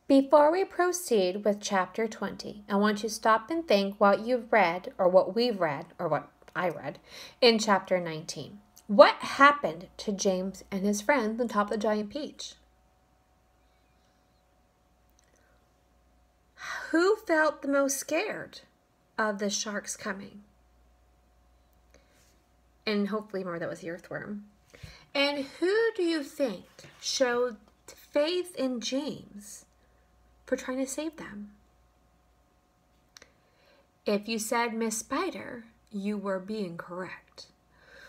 Before we proceed with chapter 20, I want you to stop and think what you've read, or what we've read, or what I read, in chapter 19. What happened to James and his friends on top of the giant peach? Who felt the most scared of the sharks coming? And hopefully more that was the earthworm. And who do you think showed faith in James for trying to save them? If you said Miss Spider, you were being correct.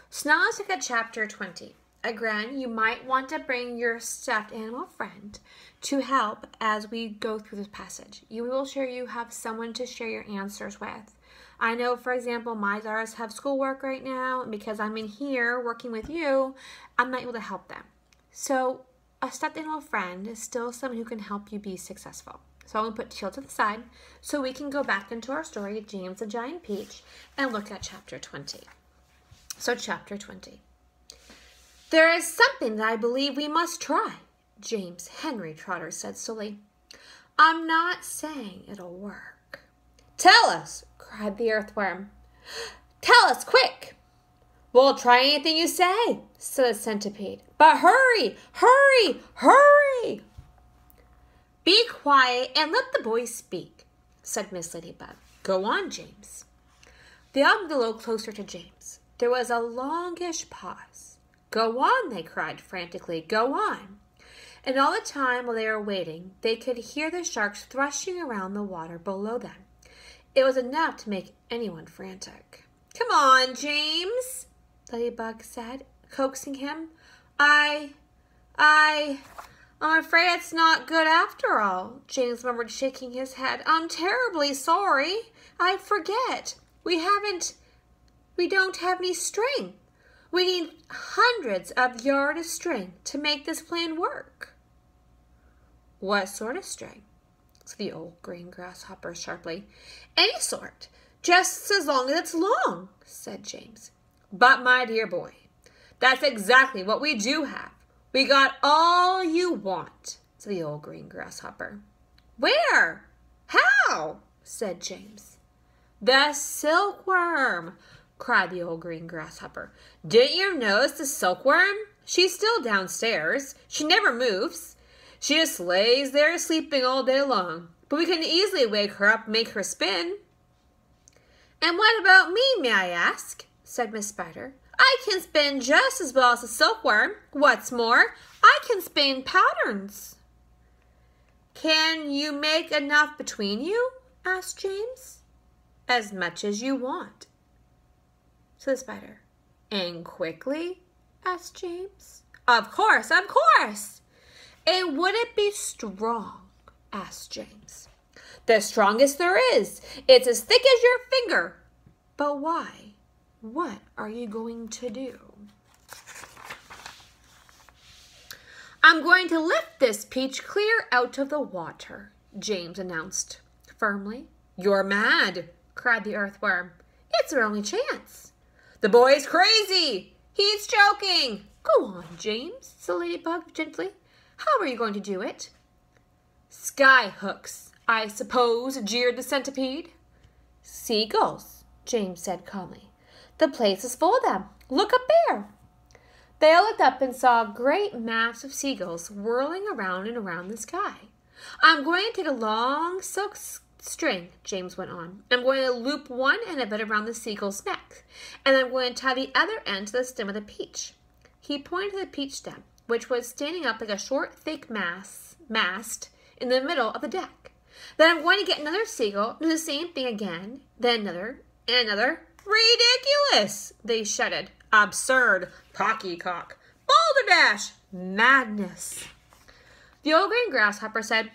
So now let's look at chapter 20. Again, you might want to bring your stuffed animal friend to help as we go through this passage. You will sure you have someone to share your answers with. I know, for example, my daughters have schoolwork right now, and because I'm in here working with you, I'm not able to help them. So a stuffed animal friend is still someone who can help you be successful. So I'm going to put Teal to the side so we can go back into our story, James the Giant Peach, and look at chapter 20. So chapter 20. There is something that I believe we must try, James Henry Trotter said slowly. I'm not saying it'll work. Tell us, cried the earthworm. Tell us, quick. We'll try anything you say, said the centipede. But hurry, hurry, hurry. Be quiet and let the boy speak, said Miss Ladybug. Go on, James. They all moved a little closer to James. There was a longish pause. Go on, they cried frantically. Go on. And all the time while they were waiting, they could hear the sharks thrashing around the water below them. It was enough to make anyone frantic. Come on, James, Ladybug said, coaxing him. I'm afraid it's not good after all, James murmured, shaking his head. I'm terribly sorry. I forget. We don't have any string. We need hundreds of yards of string to make this plan work. What sort of string? Said the old green grasshopper sharply. Any sort, just as long as it's long, said James. But my dear boy, that's exactly what we do have. We got all you want, said the old green grasshopper. Where? How? Said James. The silkworm, cried the old green grasshopper. Didn't you notice the silkworm? She's still downstairs. She never moves. She just lays there sleeping all day long. But we can easily wake her up and make her spin. And what about me, may I ask? Said Miss Spider. I can spin just as well as the silkworm. What's more, I can spin patterns. Can you make enough between you? Asked James. As much as you want, said the spider. And quickly? Asked James. Of course, of course. And would it be strong? Asked James. The strongest there is. It's as thick as your finger. But why? What are you going to do? I'm going to lift this peach clear out of the water, James announced firmly. You're mad, cried the earthworm. It's our only chance. The boy's crazy. He's joking. Go on, James, said Ladybug gently. How are you going to do it? Sky hooks, I suppose, jeered the centipede. Seagulls, James said calmly. The place is full of them. Look up there. They all looked up and saw a great mass of seagulls whirling around and around the sky. I'm going to take a long silk string, James went on. I'm going to loop one end of it around the seagull's neck, and I'm going to tie the other end to the stem of the peach. He pointed to the peach stem, which was standing up like a short, thick mast in the middle of the deck. Then I'm going to get another seagull, do the same thing again, then another, and another. Ridiculous, they shouted. Absurd, poppycock, balderdash, madness. The old green grasshopper said,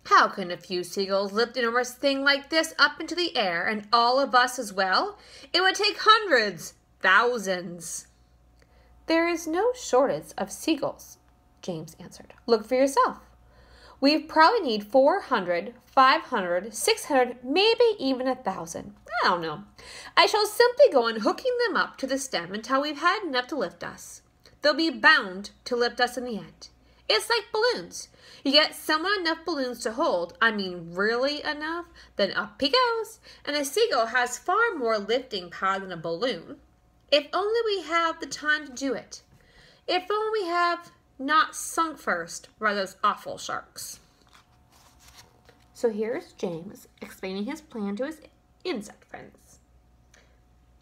how can a few seagulls lift an enormous thing like this up into the air, and all of us as well? It would take hundreds, thousands. There is no shortage of seagulls, James answered. Look for yourself. We probably need 400, 500, 600, maybe even 1,000. I don't know. I shall simply go on hooking them up to the stem until we've had enough to lift us. They'll be bound to lift us in the end. It's like balloons. You get someone enough balloons to hold, I mean really enough, then up he goes. And a seagull has far more lifting power than a balloon. If only we have the time to do it. If only we have not sunk first by those awful sharks. So here's James explaining his plan to his insect friends.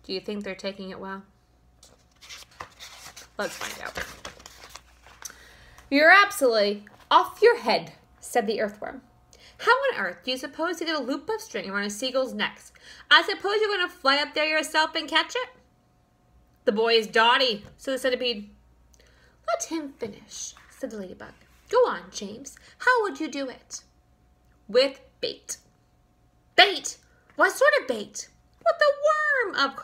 Do you think they're taking it well? Let's find out. You're absolutely off your head, said the earthworm. How on earth do you suppose to get a loop of string around a seagull's neck? I suppose you're going to fly up there yourself and catch it? The boy is dotty, said the centipede. Let him finish, said the ladybug. Go on, James. How would you do it? With bait. Bait? What sort of bait? With the worm, of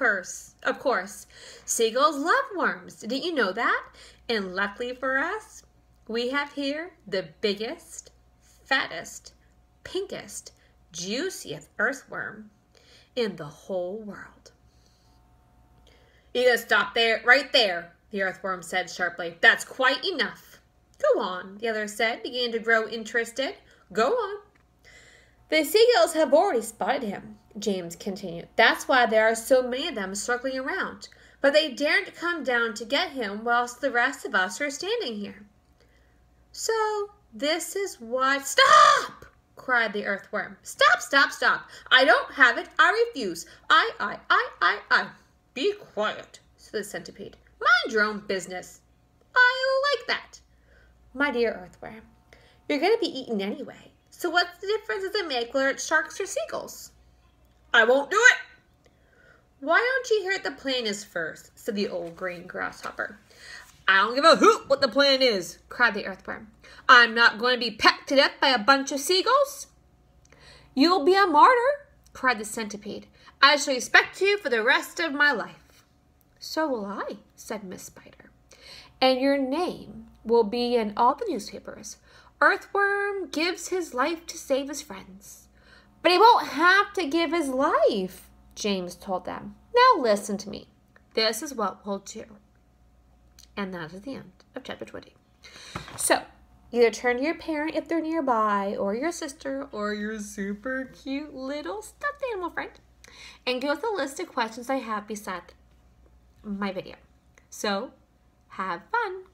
course. Seagulls love worms. Didn't you know that? And luckily for us, we have here the biggest, fattest, pinkest, juiciest earthworm in the whole world. You gotta stop there, right there, the earthworm said sharply. That's quite enough. Go on, the other said, beginning to grow interested. Go on. The seagulls have already spotted him, James continued. That's why there are so many of them circling around. But they daren't come down to get him whilst the rest of us are standing here. So this is what... Stop! Cried the earthworm. Stop, stop, stop. I don't have it. I refuse. I. Be quiet, said the centipede. Mind your own business. I like that. My dear earthworm, you're going to be eaten anyway. So what's the difference does it make whether it's sharks or seagulls? I won't do it. Why don't you hear what the plan is first, said the old green grasshopper. I don't give a hoot what the plan is, cried the earthworm. I'm not going to be pecked to death by a bunch of seagulls. You'll be a martyr, cried the centipede. I shall respect you for the rest of my life. So will I, said Miss Spider. And your name will be in all the newspapers. Earthworm gives his life to save his friends. But he won't have to give his life, James told them. Now listen to me. This is what we'll do. And that is the end of chapter 20. So, either turn to your parent if they're nearby, or your sister, or your super cute little stuffed animal friend, and go with the list of questions I have beside my video. So, have fun.